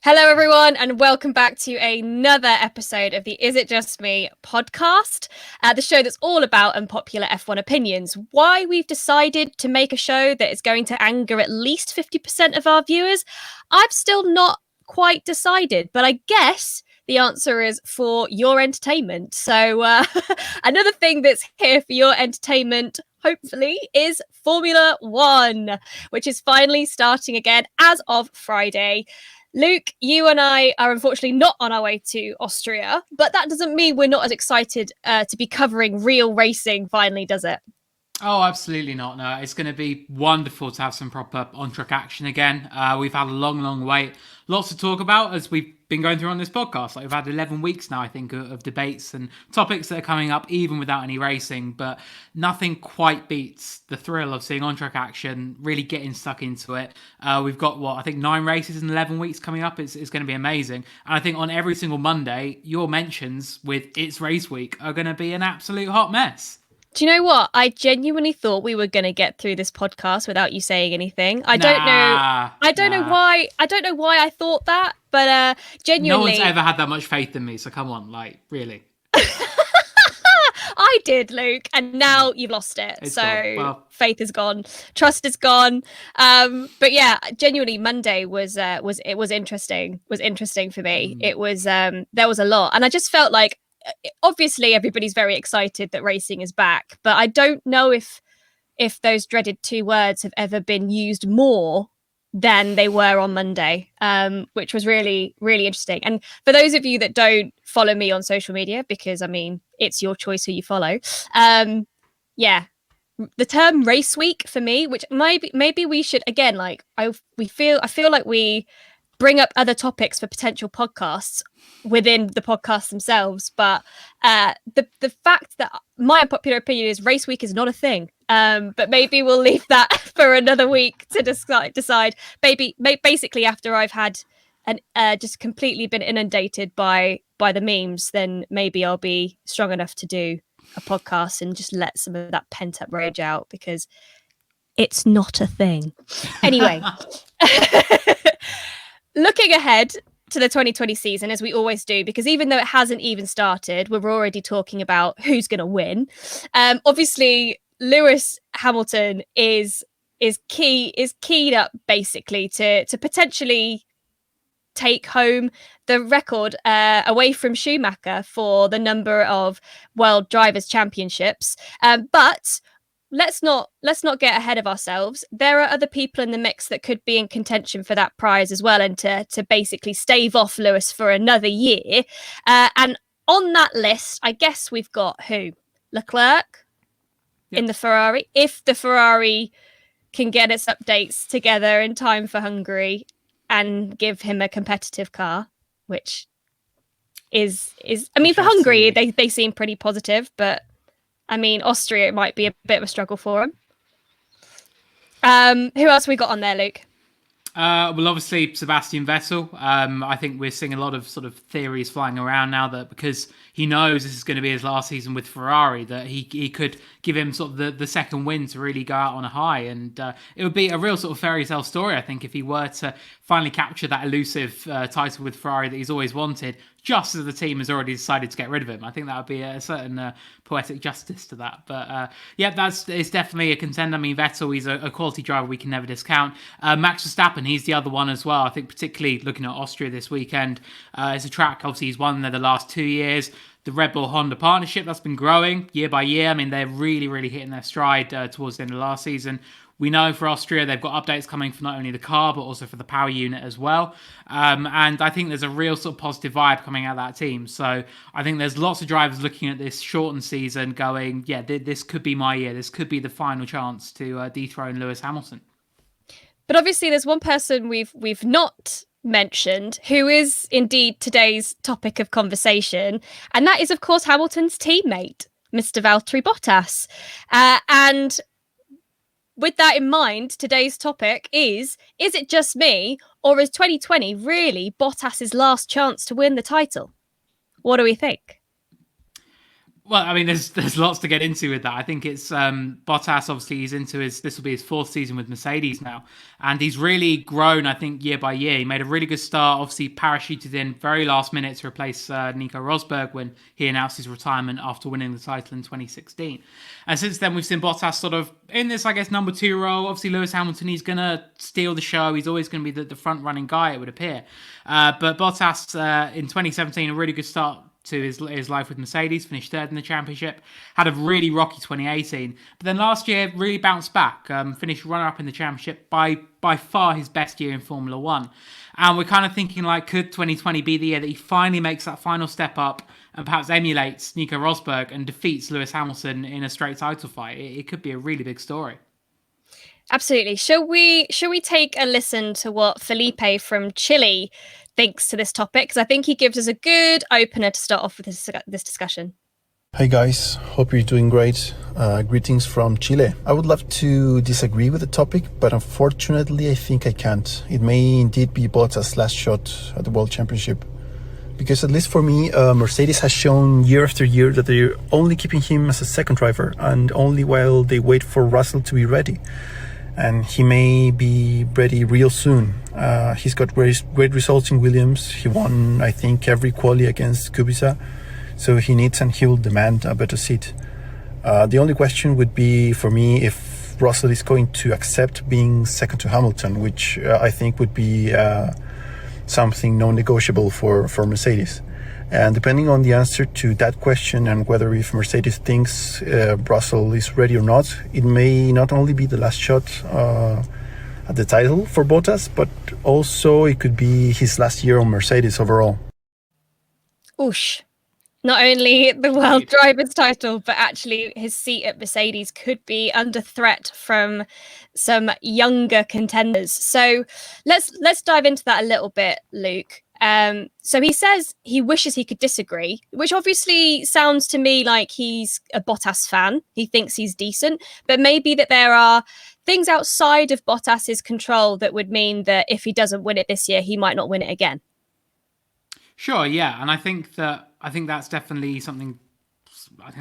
Hello, everyone, and welcome back to another episode of the Is It Just Me podcast, the show that's all about unpopular F1 opinions. Why we've decided to make a show that is going to anger at least 50% of our viewers, I've still not quite decided, but I guess the answer is for your entertainment. So another thing that's here for your entertainment, hopefully, is Formula One, which is finally starting again as of Friday. Luke, you and I are unfortunately not on our way to Austria, but that doesn't mean we're not as excited to be covering real racing finally, does it? Oh, absolutely not. No, it's going to be wonderful to have some proper on-track action again. We've had a long wait. Lots to talk about as we've been going through on this podcast. Like we've had 11 weeks now, I think, of debates and topics that are coming up even without any racing. But nothing quite beats the thrill of seeing on-track action, really getting stuck into it. We've got, I think 9 races in 11 weeks coming up. It's going to be amazing. And I think on every single Monday, your mentions with It's Race Week are going to be an absolute hot mess. Do you know what? I genuinely thought we were going to get through this podcast without you saying anything. I don't know why. I don't know why I thought that, but genuinely, no one's ever had that much faith in me. So come on, like really. I did, Luke, and now you've lost it. It's so well, faith is gone, trust is gone. But yeah, genuinely, Monday was interesting. Was interesting for me. It was there was a lot, and I just felt like obviously everybody's very excited that racing is back, but I don't know if those dreaded 2 words have ever been used more than they were on Monday, which was really, really interesting. And for those of you that don't follow me on social media, because I mean, it's your choice who you follow. Yeah, the term race week for me, which maybe we should, again, like I feel like we bring up other topics for potential podcasts within the podcasts themselves, but the fact that my unpopular opinion is race week is not a thing, but maybe we'll leave that for another week to decide. Basically after I've had just completely been inundated by the memes, then maybe I'll be strong enough to do a podcast and just let some of that pent up rage out, because it's not a thing. Anyway. Looking ahead to the 2020 season, as we always do, because even though it hasn't even started, we're already talking about who's going to win. Obviously, Lewis Hamilton is keyed up basically to potentially take home the record away from Schumacher for the number of World Drivers' Championships. But let's not get ahead of ourselves. There are other people in the mix that could be in contention for that prize as well, and to basically stave off Lewis for another year. And on that list, I guess we've got who? Leclerc in the Ferrari. If the Ferrari can get its updates together in time for Hungary and give him a competitive car, which is I mean, for Hungary, they seem pretty positive, but I mean, Austria, it might be a bit of a struggle for him. Who else we got on there, Luke? Well, obviously, Sebastian Vettel. I think we're seeing a lot of sort of theories flying around now that because he knows this is going to be his last season with Ferrari, that he could give him sort of the second win to really go out on a high. And it would be a real sort of fairy tale story, I think, if he were to finally capture that elusive title with Ferrari that he's always wanted, just as the team has already decided to get rid of him. I think that would be a certain poetic justice to that. But it's definitely a contender. I mean, Vettel, he's a quality driver we can never discount. Max Verstappen, he's the other one as well. I think particularly looking at Austria this weekend, it's a track, obviously he's won there the last 2 years. The Red Bull Honda partnership, that's been growing year by year. I mean, they're really hitting their stride towards the end of last season. We know for Austria, they've got updates coming for not only the car, but also for the power unit as well. And I think there's a real sort of positive vibe coming out of that team. So I think there's lots of drivers looking at this shortened season going, yeah, this could be my year. This could be the final chance to dethrone Lewis Hamilton. But obviously there's one person we've not mentioned who is indeed today's topic of conversation, and that is, of course, Hamilton's teammate, Mr. Valtteri Bottas. And with that in mind, today's topic is it just me, or is 2020 really Bottas's last chance to win the title? What do we think? Well, I mean, there's lots to get into with that. I think it's Bottas. Obviously, this will be his fourth season with Mercedes now, and he's really grown. I think year by year, he made a really good start. Obviously, parachuted in very last minute to replace Nico Rosberg when he announced his retirement after winning the title in 2016. And since then, we've seen Bottas sort of in this, I guess, number two role. Obviously, Lewis Hamilton, he's gonna steal the show. He's always going to be the front running guy, it would appear. But Bottas in 2017, a really good start to his life with Mercedes, finished third in the championship, had a really rocky 2018, but then last year really bounced back, finished runner-up in the championship, by far his best year in Formula One. And we're kind of thinking like, could 2020 be the year that he finally makes that final step up and perhaps emulates Nico Rosberg and defeats Lewis Hamilton in a straight title fight? It could be a really big story. Absolutely. Shall we take a listen to what Felipe from Chile thinks to this topic? Because I think he gives us a good opener to start off with this discussion. Hi guys, hope you're doing great. Greetings from Chile. I would love to disagree with the topic, but unfortunately I think I can't. It may indeed be Bottas' last shot at the World Championship. Because at least for me, Mercedes has shown year after year that they're only keeping him as a second driver, and only while they wait for Russell to be ready. And he may be ready real soon. He's got great results in Williams. He won, I think, every quali against Kubica. So he needs and he will demand a better seat. The only question would be for me if Russell is going to accept being second to Hamilton, which I think would be something non-negotiable for Mercedes. And depending on the answer to that question and whether if Mercedes thinks Russell is ready or not, it may not only be the last shot at the title for Bottas, but also it could be his last year on Mercedes overall. Oosh. Not only the world driver's title, but actually his seat at Mercedes could be under threat from some younger contenders. So let's dive into that a little bit, Luke. So he says he wishes he could disagree, which obviously sounds to me like he's a Bottas fan. He thinks he's decent, but maybe that there are things outside of Bottas's control that would mean that if he doesn't win it this year, he might not win it again. Sure, yeah, and I think that's definitely something. I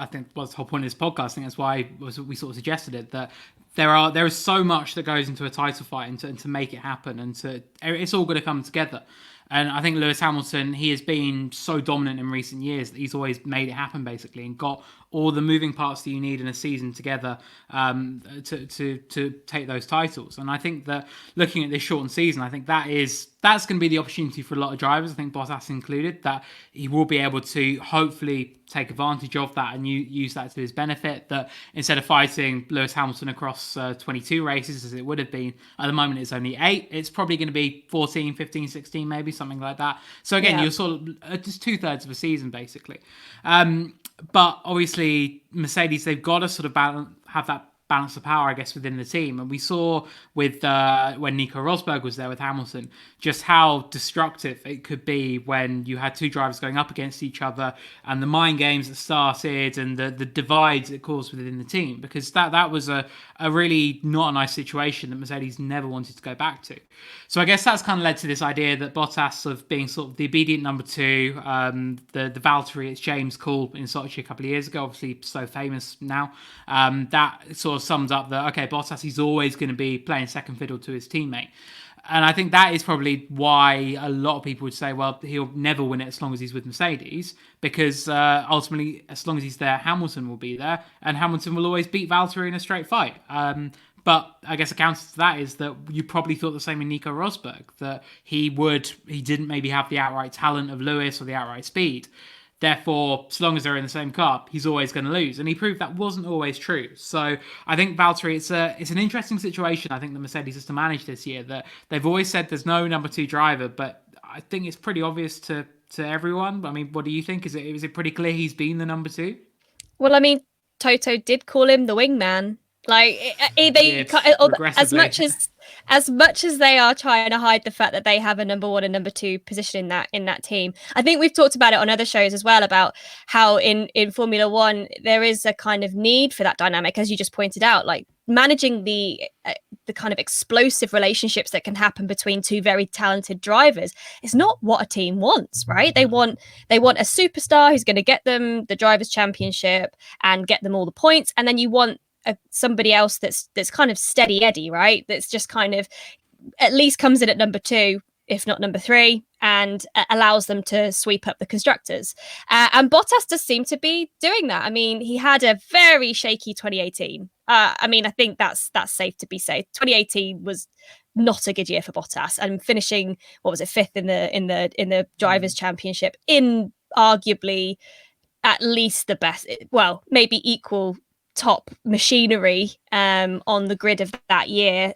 think what's the whole point of this podcast. I think that's why we sort of suggested it, that there is so much that goes into a title fight and to make it happen, and it's all going to come together. And I think Lewis Hamilton, he has been so dominant in recent years that he's always made it happen, basically, and got all the moving parts that you need in a season together to take those titles. And I think that looking at this shortened season, I think that's going to be the opportunity for a lot of drivers, I think Bottas included, that he will be able to hopefully take advantage of that and use that to his benefit, that instead of fighting Lewis Hamilton across 22 races as it would have been, at the moment it's only 8, it's probably going to be 14, 15, 16 maybe, something like that. So again, you're sort of just 2/3 of a season basically. But obviously Mercedes, they've got to sort of have that balance of power, I guess, within the team. And we saw with when Nico Rosberg was there with Hamilton, just how destructive it could be when you had two drivers going up against each other, and the mind games that started and the divides it caused within the team, because that was a really not a nice situation that Mercedes never wanted to go back to. So I guess that's kind of led to this idea that Bottas, of being sort of the obedient number two, the Valtteri, it's James called in Sochi a couple of years ago, obviously so famous now, that sort of sums up that, okay, Bottas, he's always going to be playing second fiddle to his teammate. And I think that is probably why a lot of people would say, well, he'll never win it as long as he's with Mercedes, because ultimately, as long as he's there, Hamilton will be there, and Hamilton will always beat Valtteri in a straight fight. But I guess a counter to that is that you probably thought the same in Nico Rosberg, that he didn't maybe have the outright talent of Lewis or the outright speed. Therefore, as long as they're in the same car, he's always going to lose. And he proved that wasn't always true. So I think Valtteri, it's an interesting situation, I think, that Mercedes has to manage this year, that they've always said there's no number two driver, but I think it's pretty obvious to everyone. I mean, what do you think? Is it pretty clear he's been the number two? Well, I mean, Toto did call him the wingman. Like as much as they are trying to hide the fact that they have a number one and number two position in that team, I think we've talked about it on other shows as well, about how in Formula One there is a kind of need for that dynamic, as you just pointed out, like managing the the kind of explosive relationships that can happen between two very talented drivers is not what a team wants, right? They want a superstar who's going to get them the drivers' championship and get them all the points, and then you want somebody else that's kind of steady Eddie, right? That's just kind of at least comes in at number 2, if not number 3, and allows them to sweep up the constructors. And Bottas does seem to be doing that. I mean, he had a very shaky 2018. I mean, I think that's safe to be said. 2018 was not a good year for Bottas, and finishing, what was it, 5th in the drivers' championship in arguably at least the best, well, maybe equal top machinery on the grid of that year.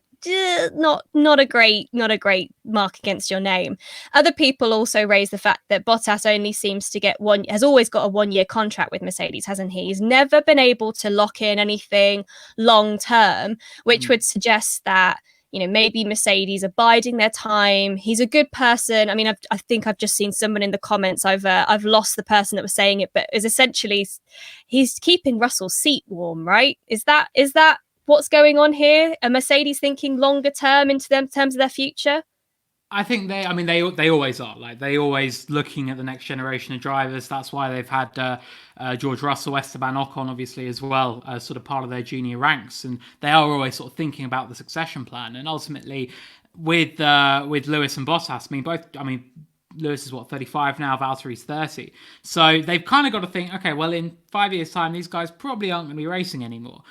Not a great mark against your name. Other people also raise the fact that Bottas only seems to has always got a 1-year contract with Mercedes, hasn't he? He's never been able to lock in anything long term, which would suggest that, you know, maybe Mercedes are biding their time. He's a good person. I mean, I think I've just seen someone in the comments. I've lost the person that was saying it, but is essentially he's keeping Russell's seat warm, right? Is that what's going on here? Are Mercedes thinking longer term in terms of their future? I think they always are. Like, they always looking at the next generation of drivers. That's why they've had George Russell, Esteban Ocon, obviously, as well, as sort of part of their junior ranks, and they are always sort of thinking about the succession plan. And ultimately, with Lewis and Bottas, Lewis is 35 now, Valtteri's 30. So they've kind of got to think, okay, well, in 5 years' time, these guys probably aren't going to be racing anymore.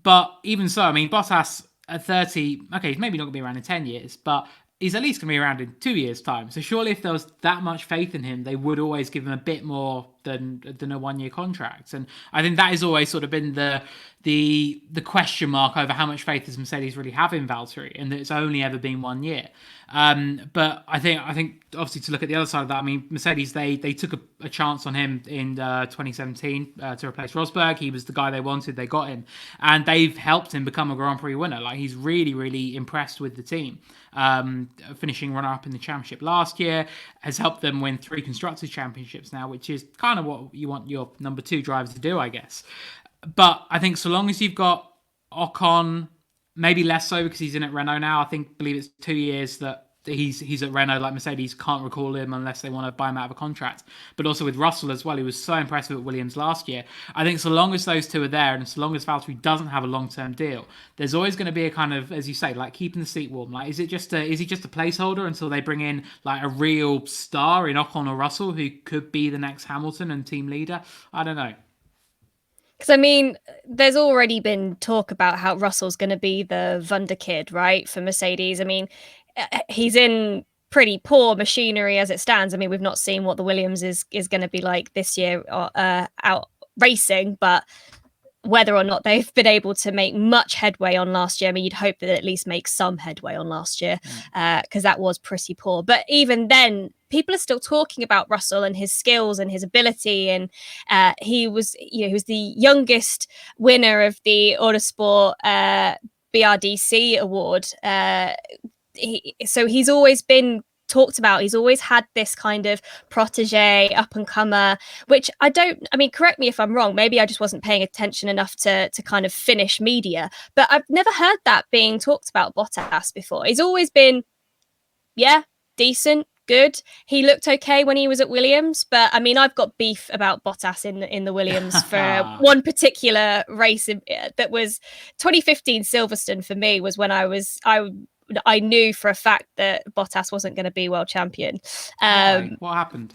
But even so, I mean, Bottas at 30, okay, he's maybe not going to be around in 10 years, but he's at least going to be around in 2 years' time. So surely if there was that much faith in him, they would always give him a bit more than a 1-year contract. And I think that has always sort of been the question mark over how much faith does Mercedes really have in Valtteri, and that it's only ever been 1 year. But I think obviously, to look at the other side of that, I mean, Mercedes, they took a chance on him in 2017 to replace Rosberg. He was the guy they wanted. They got him, and they've helped him become a Grand Prix winner. Like, he's really, really impressed with the team. Finishing runner-up in the championship last year, has helped them win 3 Constructors' Championships now, which is kind of what you want your number 2 driver to do, I guess. But I think so long as you've got Ocon, maybe less so because he's in at Renault now. I believe it's 2 years that he's at Renault. Like, Mercedes can't recall him unless they want to buy him out of a contract. But also with Russell as well, he was so impressive at Williams last year. I think so long as those two are there, and so long as Valtteri doesn't have a long-term deal, there's always going to be a kind of, as you say, like, keeping the seat warm. Like, is he just a placeholder until they bring in like a real star in Ocon or Russell who could be the next Hamilton and team leader? I don't know. Because, I mean, there's already been talk about how Russell's going to be the Wunderkid, right, for Mercedes. I mean, he's in pretty poor machinery as it stands. I mean, we've not seen what the Williams is going to be like this year out racing, but whether or not they've been able to make much headway on last year, I mean, you'd hope that at least make some headway on last year, because that was pretty poor. But even then, people are still talking about Russell and his skills and his ability. And he was the youngest winner of the Autosport BRDC award. So he's always been talked about. He's always had this kind of protege, up and comer, which correct me if I'm wrong, maybe I just wasn't paying attention enough to kind of Finnish media, but I've never heard that being talked about Bottas before. He's always been, decent, good. He looked okay when he was at Williams, but I mean, I've got beef about Bottas in the Williams for one particular race that was 2015 Silverstone. For me, was when I knew for a fact that Bottas wasn't going to be world champion. What happened?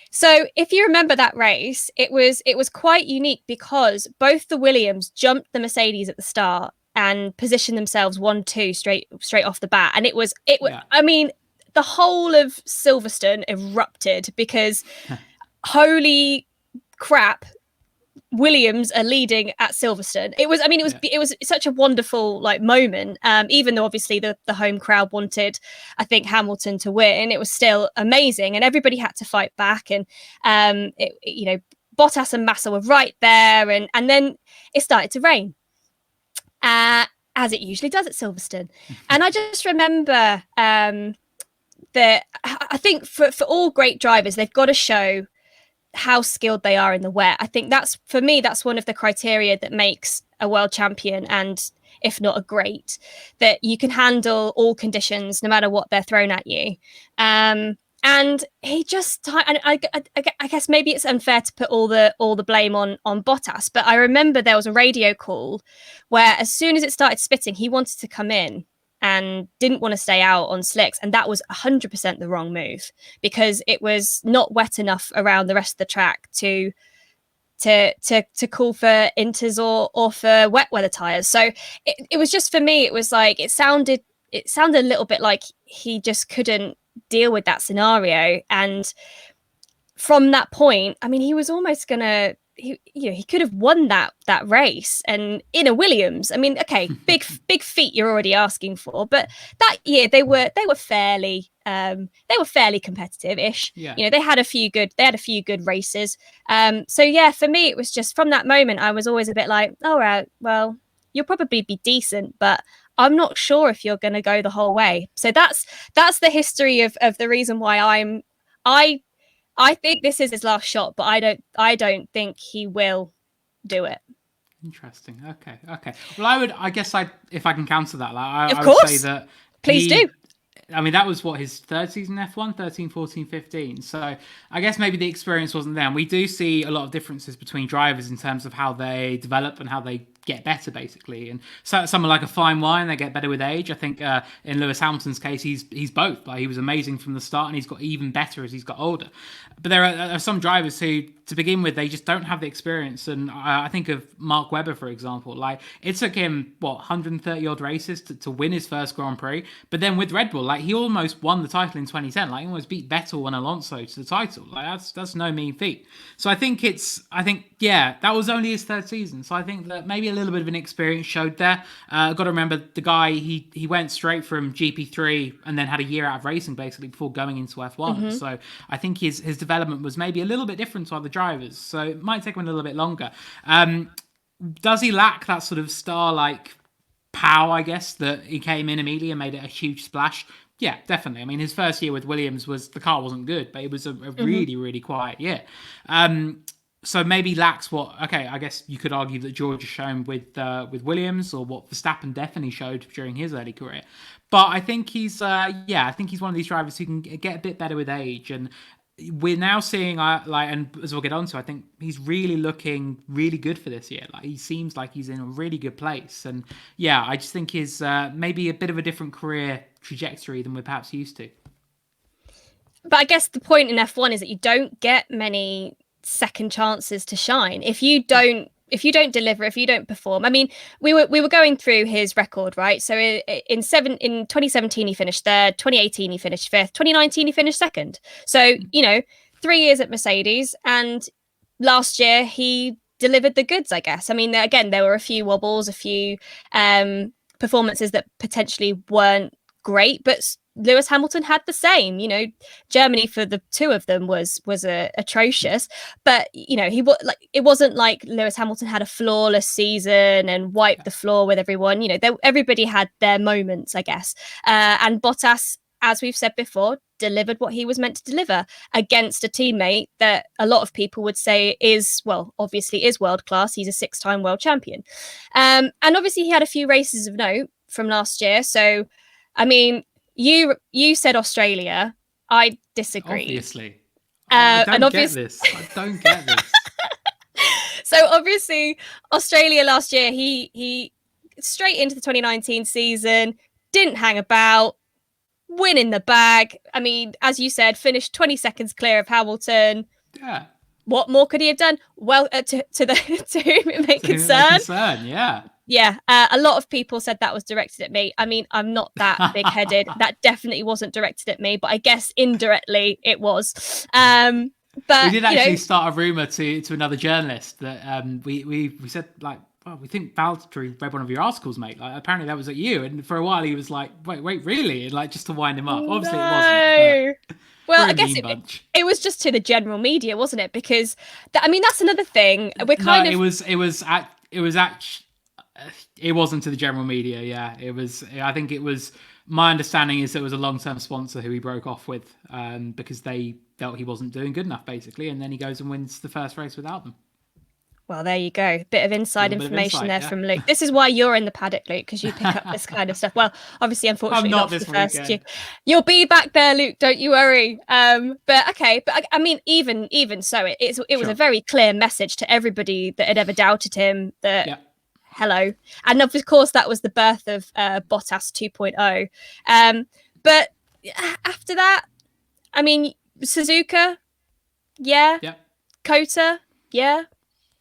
So if you remember that race, it was quite unique because both the Williams jumped the Mercedes at the start and positioned themselves 1-2 straight off the bat. And it was, I mean, the whole of Silverstone erupted because holy crap, Williams are leading at Silverstone. It was such a wonderful moment. Even though obviously the home crowd wanted, I think, Hamilton to win, it was still amazing, and everybody had to fight back. And Bottas and Massa were right there, and then it started to rain, as it usually does at Silverstone. And I just remember that I think for all great drivers, they've got to show how skilled they are in the wet. I think that's one of the criteria that makes a world champion. And if not a great, that you can handle all conditions no matter what they're thrown at you. And he just, I guess maybe it's unfair to put all the blame on Bottas, but I remember there was a radio call where as soon as it started spitting, he wanted to come in and didn't want to stay out on slicks, and that was 100% the wrong move, because it was not wet enough around the rest of the track to call for inters or for wet weather tires. So it was just, for me, it was like it sounded a little bit like he just couldn't deal with that scenario. And from that point, I mean, he was almost gonna, he could have won that race, and in a Williams. I mean, okay, big feat you're already asking for, but that year they were fairly competitive-ish. Yeah. You know, they had a few good races. So yeah, for me, it was just from that moment, I was always a bit like, all right, well, you'll probably be decent, but I'm not sure if you're going to go the whole way. So that's the history of the reason why I think this is his last shot, but I don't think he will do it. Interesting. Okay. Well, I guess if I can counter that, I Of course. would say that Please do. I mean, that was his third season in F1, 13, 14, 15. So I guess maybe the experience wasn't there. And we do see a lot of differences between drivers in terms of how they develop and how they get better, basically. And so someone like a fine wine, they get better with age. I think in Lewis Hamilton's case, he's both. Like, he was amazing from the start, and he's got even better as he's got older. But there are some drivers who, to begin with, they just don't have the experience. And I think of Mark Webber, for example. Like, it took him 130 odd races to win his first Grand Prix. But then with Red Bull, like, he almost won the title in 2010. Like, he almost beat Vettel and Alonso to the title. Like, that's no mean feat. So I think that was only his third season. So I think that maybe a little bit of an experience showed there. Got to remember the guy, he went straight from GP3 and then had a year out of racing basically before going into F1. Mm-hmm. So I think his development was maybe a little bit different to other drivers. So it might take him a little bit longer. Does he lack that sort of star-like power, I guess, that he came in immediately and made it a huge splash? Yeah, definitely. I mean, his first year with Williams the car wasn't good, but it was a really, really quiet year. So maybe lacks I guess you could argue that George has shown with Williams, or what Verstappen definitely showed during his early career. But I think he's one of these drivers who can get a bit better with age. And we're now seeing, and as we'll get on to, I think he's really looking really good for this year. Like, he seems like he's in a really good place. And yeah, I just think his maybe a bit of a different career trajectory than we're perhaps used to. But I guess the point in F1 is that you don't get many second chances to shine. If you don't deliver, if you don't perform. I mean, we were going through his record, right? So in 2017 he finished third, 2018 he finished fifth, 2019 he finished second. So, 3 years at Mercedes, and last year he delivered the goods, I guess. I mean, again, there were a few wobbles, a few performances that potentially weren't great, but Lewis Hamilton had the same. Germany for the two of them was atrocious, but it wasn't like Lewis Hamilton had a flawless season and wiped the floor with everyone. Everybody had their moments, I guess. And Bottas, as we've said before, delivered what he was meant to deliver against a teammate that a lot of people would say obviously is world class. He's a 6-time world champion, and obviously he had a few races of note from last year. So, I mean, you said Australia. I disagree. Obviously. I don't get this. So obviously, Australia last year, he straight into the 2019 season, didn't hang about, win in the bag. I mean, as you said, finished 20 seconds clear of Hamilton. Yeah. What more could he have done? Well, to whom it may concern. Yeah. Yeah, a lot of people said that was directed at me. I mean, I'm not that big-headed. That definitely wasn't directed at me, but I guess indirectly it was. But we did actually start a rumor to another journalist that we said, like, well, we think Valtteri read one of your articles, mate. Like, apparently that was at you, and for a while he was like, wait, really? And, like, just to wind him up. Obviously it wasn't. But well, I guess it was just to the general media, wasn't it? Because that's another thing. It wasn't to the general media. Yeah, it was. I think it was. My understanding is it was a long-term sponsor who he broke off with because they felt he wasn't doing good enough, basically, and then he goes and wins the first race without them. Well, there you go. Bit of inside information there from Luke. This is why you're in the paddock, Luke, because you pick up this kind of stuff. Well, obviously, unfortunately, I'm not for this the first weekend. You'll be back there, Luke. Don't you worry. But okay. But I mean, even so, it was a very clear message to everybody that had ever doubted him that hello. And of course, that was the birth of Bottas 2.0. But after that, I mean, Suzuka, Kota, beat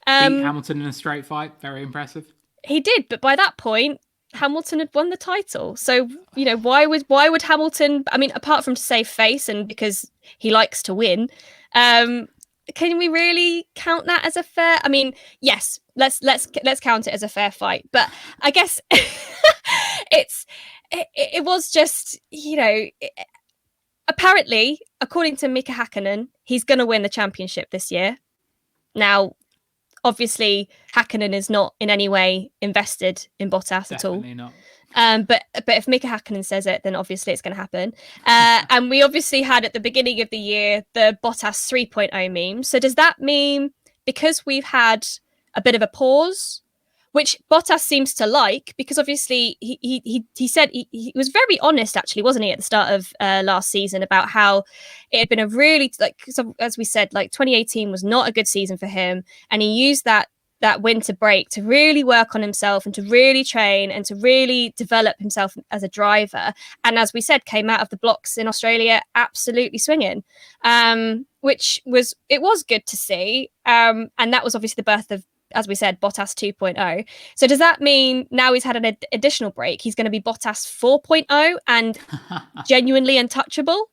Hamilton in a straight fight. Very impressive. He did, but by that point, Hamilton had won the title. So, why would Hamilton, I mean, apart from to save face and because he likes to win, can we really count that as a fair? I mean, yes, let's count it as a fair fight. But I guess it was just, apparently, according to Mika Hakkinen, he's going to win the championship this year. Now, obviously, Hakkinen is not in any way invested in Bottas at all. Definitely not. But if Mika Hakkinen says it, then obviously it's going to happen. And we obviously had at the beginning of the year the Bottas 3.0 meme. So does that mean because we've had a bit of a pause, which Bottas seems to like, because obviously he said he was very honest, actually, wasn't he, at the start of last season about how it had been a really, as we said, 2018 was not a good season for him. And he used that winter break to really work on himself and to really train and to really develop himself as a driver. And as we said, came out of the blocks in Australia absolutely swinging, which was good to see. And that was obviously the birth of, as we said, Bottas 2.0. So does that mean now he's had an additional break, he's going to be Bottas 4.0 and genuinely untouchable?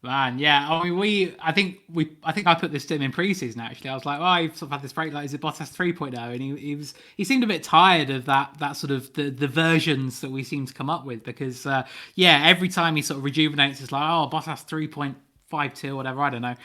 Man, yeah. I mean, I think I put this to him in pre-season. Actually, I was like, "Oh, you've sort of had this break. Like, is it Bottas 3.0?" And he seemed a bit tired of that sort of the versions that we seem to come up with, because every time he sort of rejuvenates, it's like, "Oh, Bottas 3.52, whatever." I don't know.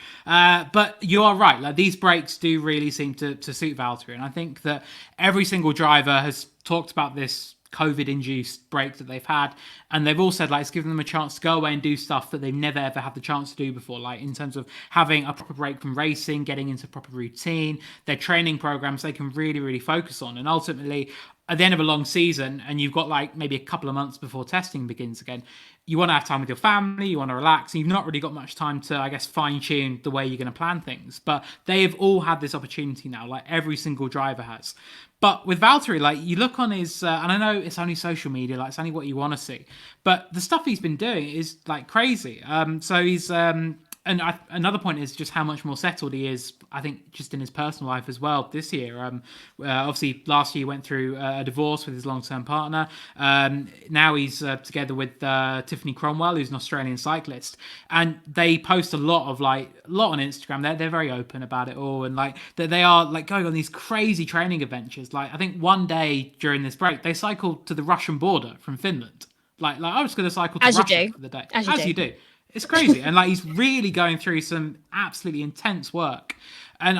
But you are right. Like, these breaks do really seem to suit Valtteri, and I think that every single driver has talked about this COVID-induced break that they've had, and they've all said it's given them a chance to go away and do stuff that they've never ever had the chance to do before, like in terms of having a proper break from racing, getting into proper routine, their training programs they can really, really focus on. And ultimately, at the end of a long season, and you've got maybe a couple of months before testing begins again, you want to have time with your family, you want to relax, and you've not really got much time to, I guess, fine-tune the way you're going to plan things. But they have all had this opportunity now, every single driver has. But with Valtteri, you look on his, and I know it's only social media, it's only what you want to see, but the stuff he's been doing is crazy. So he's, another point is just how much more settled he is, I think, just in his personal life as well this year. Obviously, last year he went through a divorce with his long-term partner. Now he's together with Tiffany Cromwell, who's an Australian cyclist, and they post a lot on Instagram. They're very open about it all, and they are going on these crazy training adventures. I think one day during this break, they cycled to the Russian border from Finland. I was going to cycle to Russia for the day, as you do. It's crazy. And he's really going through some absolutely intense work. And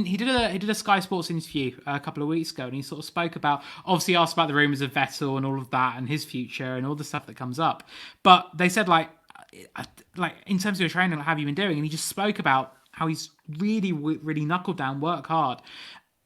he did a Sky Sports interview a couple of weeks ago, and he sort of spoke about, obviously asked about the rumours of Vettel and all of that and his future and all the stuff that comes up. But they said in terms of your training, what have you been doing? And he just spoke about how he's really, really knuckled down, work hard.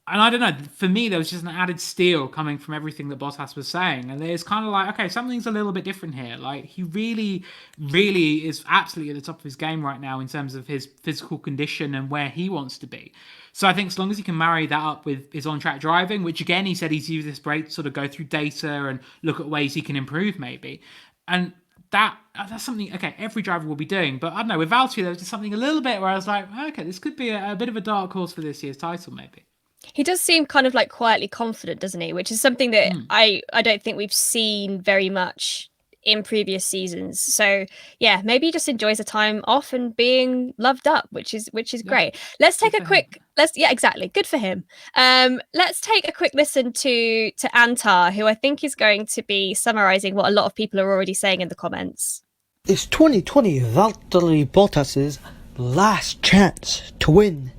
And I don't know, for me, there was just an added steel coming from everything that Bottas was saying. And it's kind of okay, something's a little bit different here. He really, really is absolutely at the top of his game right now in terms of his physical condition and where he wants to be. So I think as long as he can marry that up with his on-track driving, which again, he said he's used this break to sort of go through data and look at ways he can improve maybe. And that's something, every driver will be doing. But I don't know, with Valtteri, there was just something a little bit where I was like, okay, this could be a bit of a dark horse for this year's title maybe. He does seem kind of quietly confident, doesn't he? Which is something that I don't think we've seen very much in previous seasons. So yeah, maybe he just enjoys the time off and being loved up, which is great. Let's take exactly. Good for him. Let's take a quick listen to Antar, who I think is going to be summarizing what a lot of people are already saying in the comments. Is 2020 Valtteri Bottas's last chance to win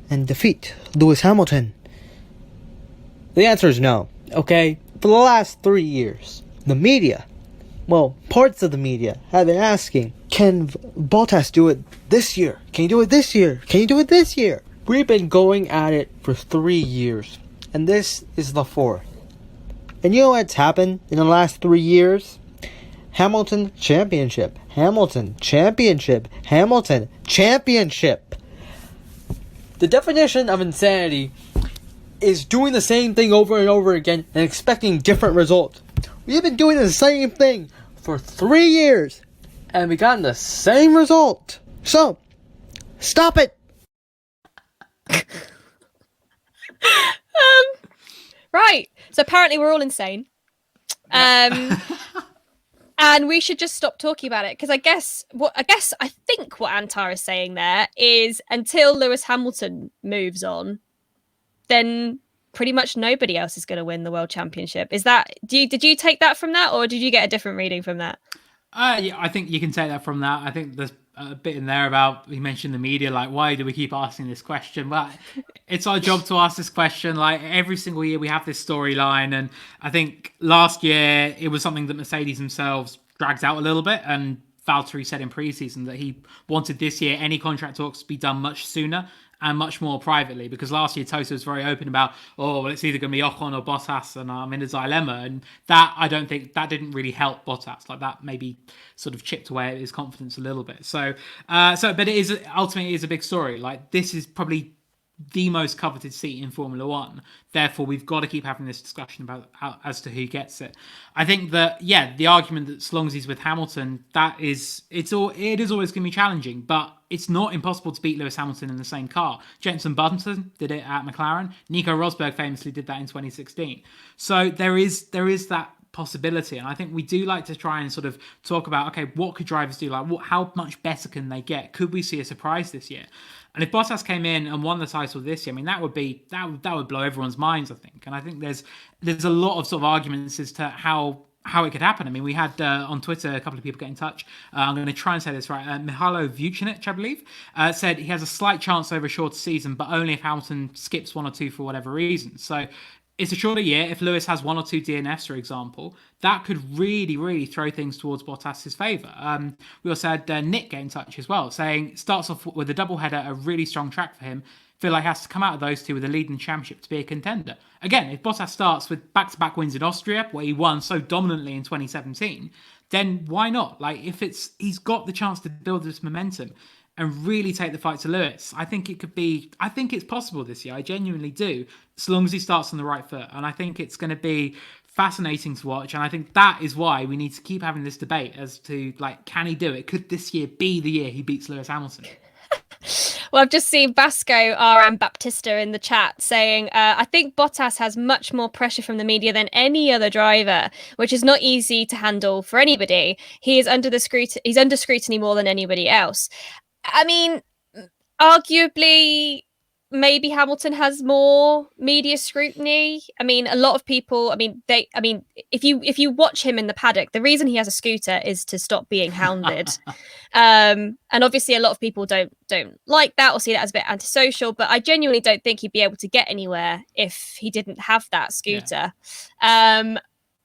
and defeat Lewis Hamilton? The answer is no, okay? For the last 3 years, the media, parts of the media, have been asking, can Bottas do it this year? Can you do it this year? Can you do it this year? We've been going at it for 3 years, and this is the 4th. And you know what's happened in the last 3 years? Hamilton championship, Hamilton championship, Hamilton championship. The definition of insanity is doing the same thing over and over again and expecting different results. We've been doing the same thing for 3 years, and we got the same result. So, stop it. Right. So apparently we're all insane. And we should just stop talking about it, because I think what Antar is saying there is until Lewis Hamilton moves on, then pretty much nobody else is going to win the world championship. Is that did you take that from that, or did you get a different reading from that? Yeah, I think you can take that from that. I think there's a bit in there about, you mentioned the media, like, why do we keep asking this question? But it's our job to ask this question. Like, every single year we have this storyline, and I think last year it was something that Mercedes themselves dragged out a little bit, and Valtteri said in pre-season that he wanted this year any contract talks to be done much sooner and much more privately, because last year Toto was very open about, well, it's either going to be Ocon or Bottas, and I'm in a dilemma, and that, I don't think, that didn't really help Bottas. Like, that maybe sort of chipped away at his confidence a little bit. But it is, ultimately, it is a big story. Like, this is probably the most coveted seat in Formula One. Therefore, we've got to keep having this discussion about as to who gets it. I think that, the argument that as long as he's with Hamilton, it is always going to be challenging, but it's not impossible to beat Lewis Hamilton in the same car. Jenson Button did it at McLaren. Nico Rosberg famously did that in 2016. So there is that possibility, and I think we do like to try and sort of talk about, okay, what could drivers do? Like, how much better can they get? Could we see a surprise this year? And if Bottas came in and won the title this year, I mean, that would blow everyone's minds, I think. And I think there's a lot of sort of arguments as to how it could happen. I mean, we had on Twitter a couple of people get in touch. I'm going to try and say this right. Mihailo Vucinic, I believe, said he has a slight chance over a shorter season, but only if Hamilton skips 1 or 2 for whatever reason. So it's a shorter year. If Lewis has 1 or 2 DNFs, for example, that could really, really throw things towards Bottas' favour. We also had Nick get in touch as well, saying it starts off with a doubleheader, a really strong track for him. Feel like he has to come out of those 2 with a lead in the championship to be a contender. Again, if Bottas starts with back-to-back wins in Austria, where he won so dominantly in 2017, then why not? Like, if he's got the chance to build this momentum and really take the fight to Lewis, I think it's possible this year. I genuinely do, as long as he starts on the right foot. And I think it's going to be fascinating to watch. And I think that is why we need to keep having this debate as to, like, can he do it? Could this year be the year he beats Lewis Hamilton? Well, I've just seen Basco RM Baptista in the chat saying, I think Bottas has much more pressure from the media than any other driver, which is not easy to handle for anybody. He's under scrutiny more than anybody else. I mean, arguably, maybe Hamilton has more media scrutiny. I mean, a lot of people, if you watch him in the paddock, the reason he has a scooter is to stop being hounded. And obviously a lot of people don't like that or see that as a bit antisocial, but I genuinely don't think he'd be able to get anywhere if he didn't have that scooter. Yeah.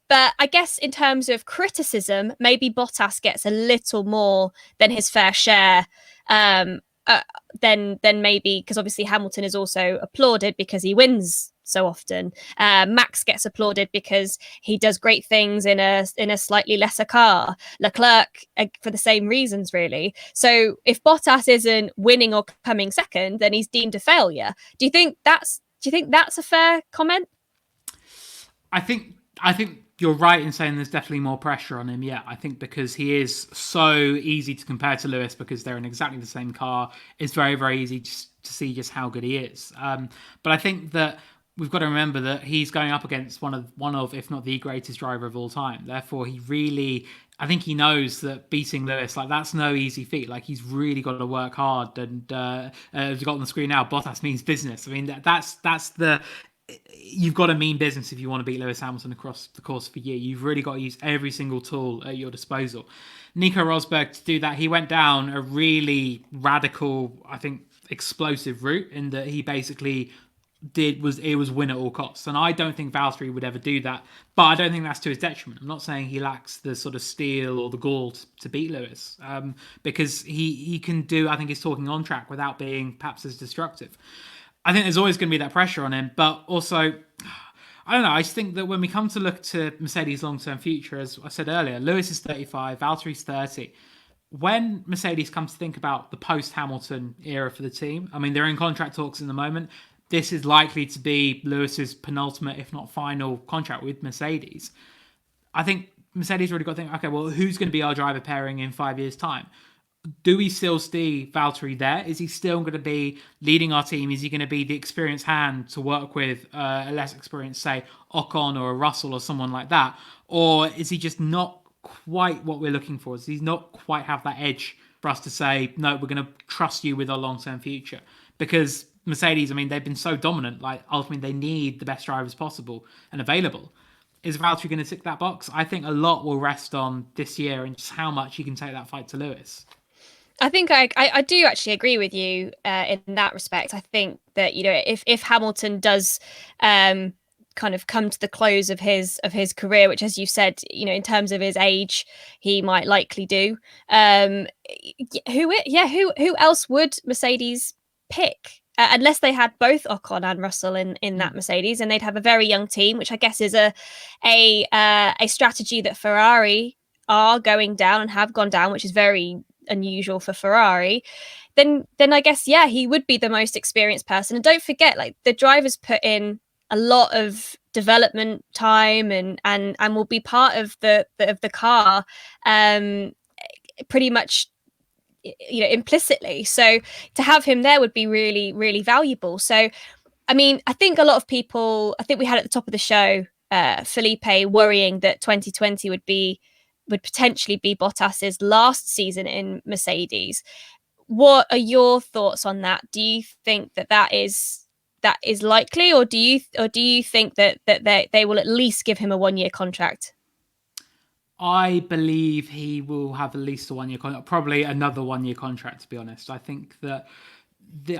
But I guess in terms of criticism, maybe Bottas gets a little more than his fair share. Then maybe, because obviously Hamilton is also applauded because he wins so often. Max gets applauded because he does great things in a slightly lesser car. Leclerc for the same reasons, really. So if Bottas isn't winning or coming second, then he's deemed a failure. Do you think that's a fair comment? I think you're right in saying there's definitely more pressure on him. Yeah, I think because he is so easy to compare to Lewis because they're in exactly the same car. It's very, very easy to see just how good he is. But I think that we've got to remember that he's going up against one of, if not the greatest driver of all time. Therefore, I think he knows that beating Lewis, like, that's no easy feat. Like, he's really got to work hard. And as you've got on the screen now, Bottas means business. I mean, you've got to mean business if you want to beat Lewis Hamilton across the course of a year. You've really got to use every single tool at your disposal. Nico Rosberg, to do that, he went down a really radical, I think, explosive route in that he basically was win at all costs, and I don't think Valtteri would ever do that. But I don't think that's to his detriment. I'm not saying he lacks the sort of steel or the gall to beat Lewis, because he can do, I think, his talking on track without being perhaps as destructive. I think there's always going to be that pressure on him, but also, I don't know. I just think that when we come to look to Mercedes' long-term future, as I said earlier, Lewis is 35, Valtteri's 30. When Mercedes comes to think about the post-Hamilton era for the team, I mean, they're in contract talks in the moment. This is likely to be Lewis's penultimate, if not final, contract with Mercedes. I think Mercedes already got to think, okay, well, who's going to be our driver pairing in 5 years' time? Do we still see Valtteri there? Is he still going to be leading our team? Is he going to be the experienced hand to work with a less experienced, say, Ocon or a Russell or someone like that? Or is he just not quite what we're looking for? Does he not quite have that edge for us to say, no, we're going to trust you with our long-term future? Because Mercedes, I mean, they've been so dominant. Like, ultimately, they need the best drivers possible and available. Is Valtteri going to tick that box? I think a lot will rest on this year and just how much he can take that fight to Lewis. I think I do actually agree with you in that respect. I think that, you know, if Hamilton does kind of come to the close of his career, which, as you said, you know, in terms of his age, he might likely do. Who else would Mercedes pick? Unless they had both Ocon and Russell in that Mercedes, and they'd have a very young team, which I guess is a strategy that Ferrari are going down and have gone down, which is very unusual for Ferrari. Then I guess, yeah, he would be the most experienced person. And don't forget, like, the drivers put in a lot of development time and will be part of the car pretty much, you know, implicitly. So to have him there would be really, really valuable. So, I mean, I think a lot of people, I think we had at the top of the show, Felipe worrying that 2020 would potentially be Bottas's last season in Mercedes. What are your thoughts on that? Do you think that is likely, or do you think that they will at least give him a 1-year contract? I believe he will have at least a 1-year contract, probably another 1-year contract, to be honest. I think that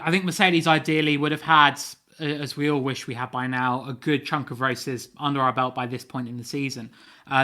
I think Mercedes ideally would have had, as we all wish we had by now, a good chunk of races under our belt by this point in the season,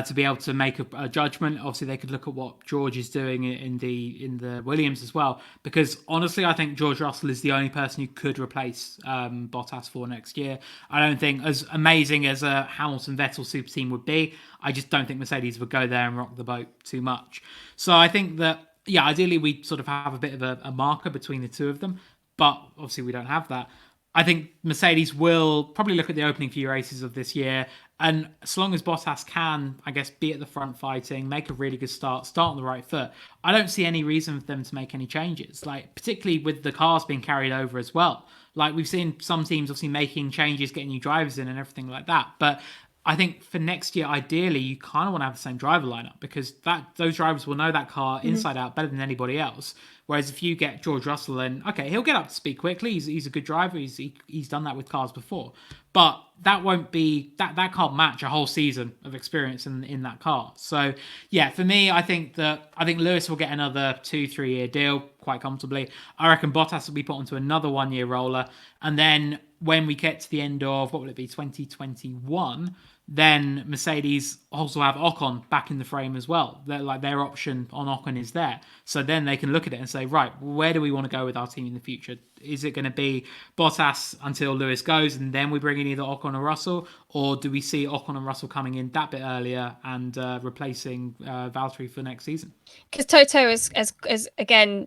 to be able to make a judgment. Obviously, they could look at what George is doing in the Williams as well, because honestly, I think George Russell is the only person who could replace Bottas for next year. I don't think, as amazing as a Hamilton-Vettel super team would be, I just don't think Mercedes would go there and rock the boat too much. So I think that, yeah, ideally we sort of have a bit of a marker between the two of them, but obviously we don't have that. I think Mercedes will probably look at the opening few races of this year, and as long as Bottas can, I guess, be at the front fighting, make a really good start on the right foot, I don't see any reason for them to make any changes, like particularly with the cars being carried over as well. Like, we've seen some teams obviously making changes, getting new drivers in and everything like that, but I think for next year, ideally, you kind of want to have the same driver lineup, because those drivers will know that car inside out better than anybody else. Whereas if you get George Russell, then okay, he'll get up to speed quickly. He's a good driver. He's done that with cars before, but that won't be that can't match a whole season of experience in that car. So yeah, for me, I think Lewis will get another 2-3 year deal quite comfortably. I reckon Bottas will be put onto another 1-year roller, and then when we get to the end of, what will it be, 2021, then Mercedes also have Ocon back in the frame as well. Their option on Ocon is there. So then they can look at it and say, right, where do we want to go with our team in the future? Is it going to be Bottas until Lewis goes and then we bring in either Ocon or Russell? Or do we see Ocon and Russell coming in that bit earlier and replacing Valtteri for next season? Because Toto has again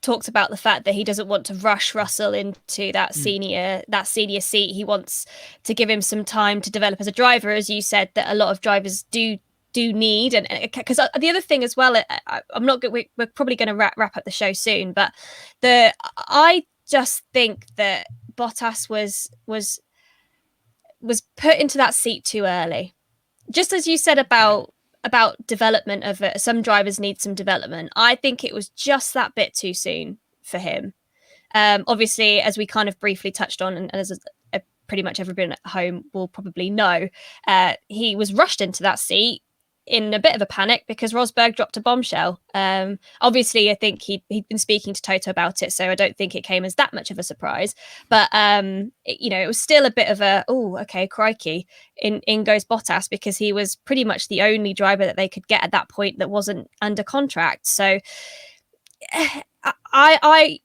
talked about the fact that he doesn't want to rush Russell into that senior seat. He wants to give him some time to develop as a driver, as you said, that a lot of drivers do need. And because the other thing as well, I'm not good. We're probably going to wrap up the show soon, but I just think that Bottas was put into that seat too early. Just as you said about development of it, some drivers need some development. I think it was just that bit too soon for him. Obviously, as we kind of briefly touched on, and as pretty much everyone at home will probably know, he was rushed into that seat. in a bit of a panic because Rosberg dropped a bombshell. Obviously, I think he'd been speaking to Toto about it, so I don't think it came as that much of a surprise. But it was still a bit of a okay, crikey, in goes Bottas, because he was pretty much the only driver that they could get at that point that wasn't under contract. So I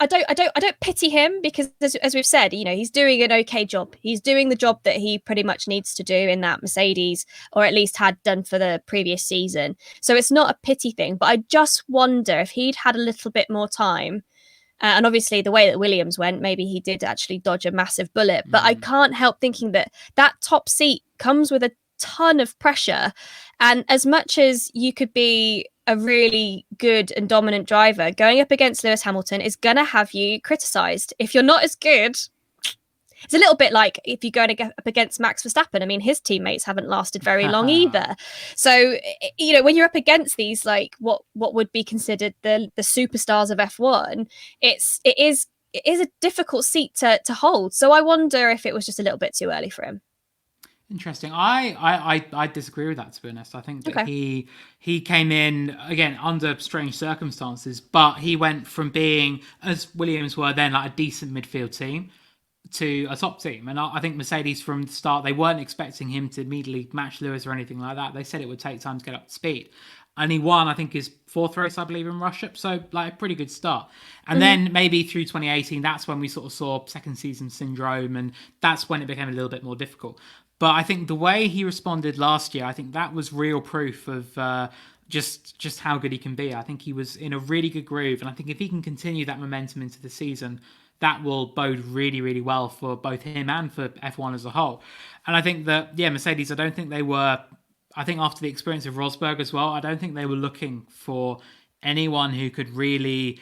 don't pity him, because as we've said, he's doing an okay job. He's doing the job that he pretty much needs to do in that Mercedes, or at least had done for the previous season. So it's not a pity thing, but I just wonder if he'd had a little bit more time. And obviously the way that Williams went, maybe he did actually dodge a massive bullet. But I can't help thinking that top seat comes with a ton of pressure. And as much as you could be a really good and dominant driver, going up against Lewis Hamilton is going to have you criticised. If you're not as good, it's a little bit like if you're going to get up against Max Verstappen. I mean, his teammates haven't lasted very long either. So, when you're up against these, like what would be considered the superstars of F1, it is a difficult seat to hold. So I wonder if it was just a little bit too early for him. Interesting. I disagree with that, to be honest. I think that he came in again under strange circumstances, but he went from being, as Williams were then, like a decent midfield team to a top team. And I think Mercedes from the start, they weren't expecting him to immediately match Lewis or anything like that. They said it would take time to get up to speed. And he won, I think, his fourth race, I believe, in Russia. So, like, a pretty good start. And then maybe through 2018, that's when we sort of saw second season syndrome. And that's when it became a little bit more difficult. But I think the way he responded last year, I think that was real proof of just how good he can be. I think he was in a really good groove. And I think if he can continue that momentum into the season, that will bode really, really well for both him and for F1 as a whole. And I think that, Mercedes, I don't think they were... I think after the experience of Rosberg as well, I don't think they were looking for anyone who could really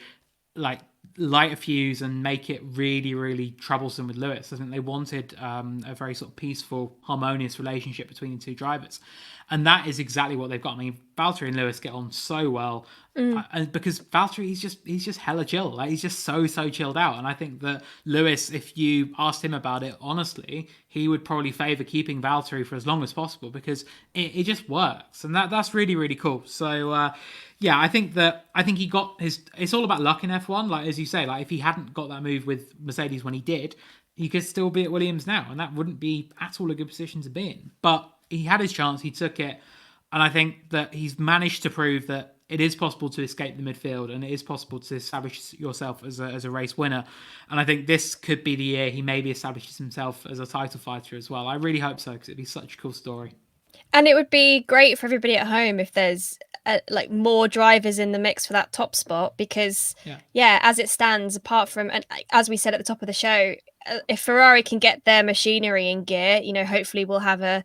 light a fuse and make it really, really troublesome with Lewis. I think they wanted a very sort of peaceful, harmonious relationship between the two drivers. And that is exactly what they've got. I mean, Valtteri and Lewis get on so well. And because Valtteri, he's just hella chill. Like, he's just so chilled out. And I think that Lewis, if you asked him about it, honestly, he would probably favour keeping Valtteri for as long as possible, because it just works. And that's really, really cool. So, I think he got his... It's all about luck in F1. Like, as you say, like if he hadn't got that move with Mercedes when he did, he could still be at Williams now. And that wouldn't be at all a good position to be in. But he had his chance, he took it, and I think that he's managed to prove that it is possible to escape the midfield, and it is possible to establish yourself as a race winner. And I think this could be the year he maybe establishes himself as a title fighter as well. I really hope so, because it'd be such a cool story. And it would be great for everybody at home if there's more drivers in the mix for that top spot, because as it stands, apart from, and as we said at the top of the show, if Ferrari can get their machinery in gear, hopefully we'll have a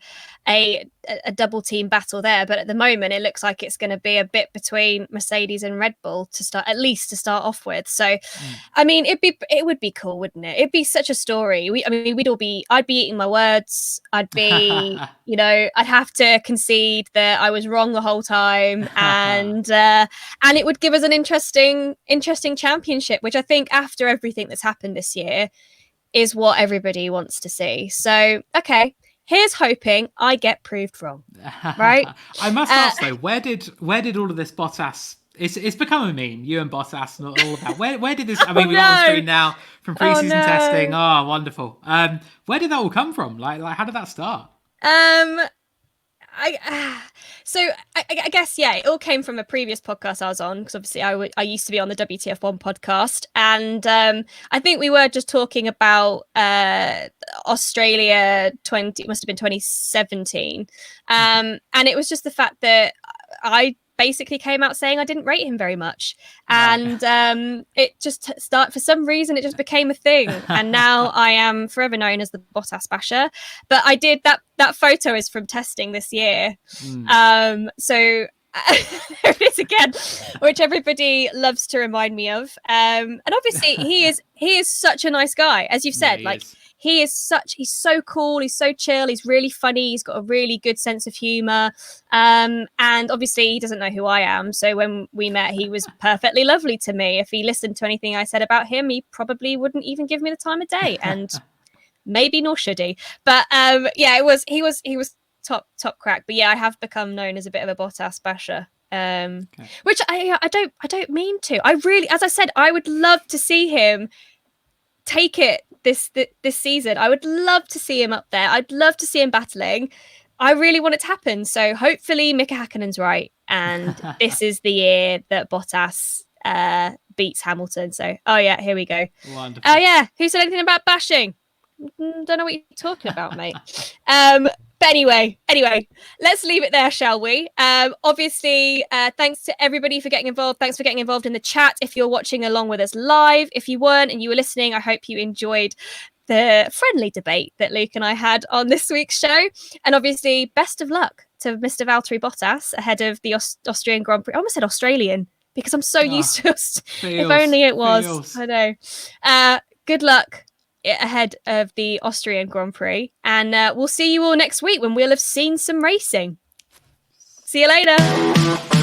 double team battle there. But at the moment, it looks like it's going to be a bit between Mercedes and Red Bull to start off with. So, I mean, it would be cool, wouldn't it? It'd be such a story. I'd be eating my words. I'd be, I'd have to concede that I was wrong the whole time, and it would give us an interesting championship, which I think after everything that's happened this year is what everybody wants to see. So, okay, here's hoping I get proved wrong, right? I must ask though, where did all of this Bottas? It's become a meme. You and Bottas and all of that. Where did this? I mean, we got on screen now from preseason testing. Oh, wonderful. Where did that all come from? Like how did that start? I guess, it all came from a previous podcast I was on, because obviously I used to be on the WTF1 podcast, and I think we were just talking about Australia it must have been 2017, and it was just the fact that I basically came out saying I didn't rate him very much, and it just for some reason it just became a thing, and now I am forever known as the Bottas basher. But I did that photo is from testing this year, so there it is again, which everybody loves to remind me of, and obviously he is such a nice guy, as you've said. He's so cool, he's so chill, he's really funny, he's got a really good sense of humor, and obviously he doesn't know who I am, so when we met he was perfectly lovely to me. If he listened to anything I said about him, he probably wouldn't even give me the time of day, and maybe nor should he. But he was top crack. But yeah, I have become known as a bit of a Bottas basher. Which I don't mean to. I really, as I said, I would love to see him take it this season. I would love to see him up there. I'd love to see him battling. I really want it to happen. So hopefully Mika Häkkinen's right, and this is the year that Bottas beats Hamilton. So here we go. Wonderful. Oh yeah, who said anything about bashing? Don't know what you're talking about, mate. But anyway, let's leave it there, shall we? Obviously, thanks to everybody for getting involved. Thanks for getting involved in the chat. If you're watching along with us live, if you weren't and you were listening, I hope you enjoyed the friendly debate that Luke and I had on this week's show. And obviously, best of luck to Mr. Valtteri Bottas ahead of the Austrian Grand Prix. I almost said Australian because I'm so used to it. If only it was. I know. Good luck ahead of the Austrian Grand Prix, and we'll see you all next week when we'll have seen some racing. See you later.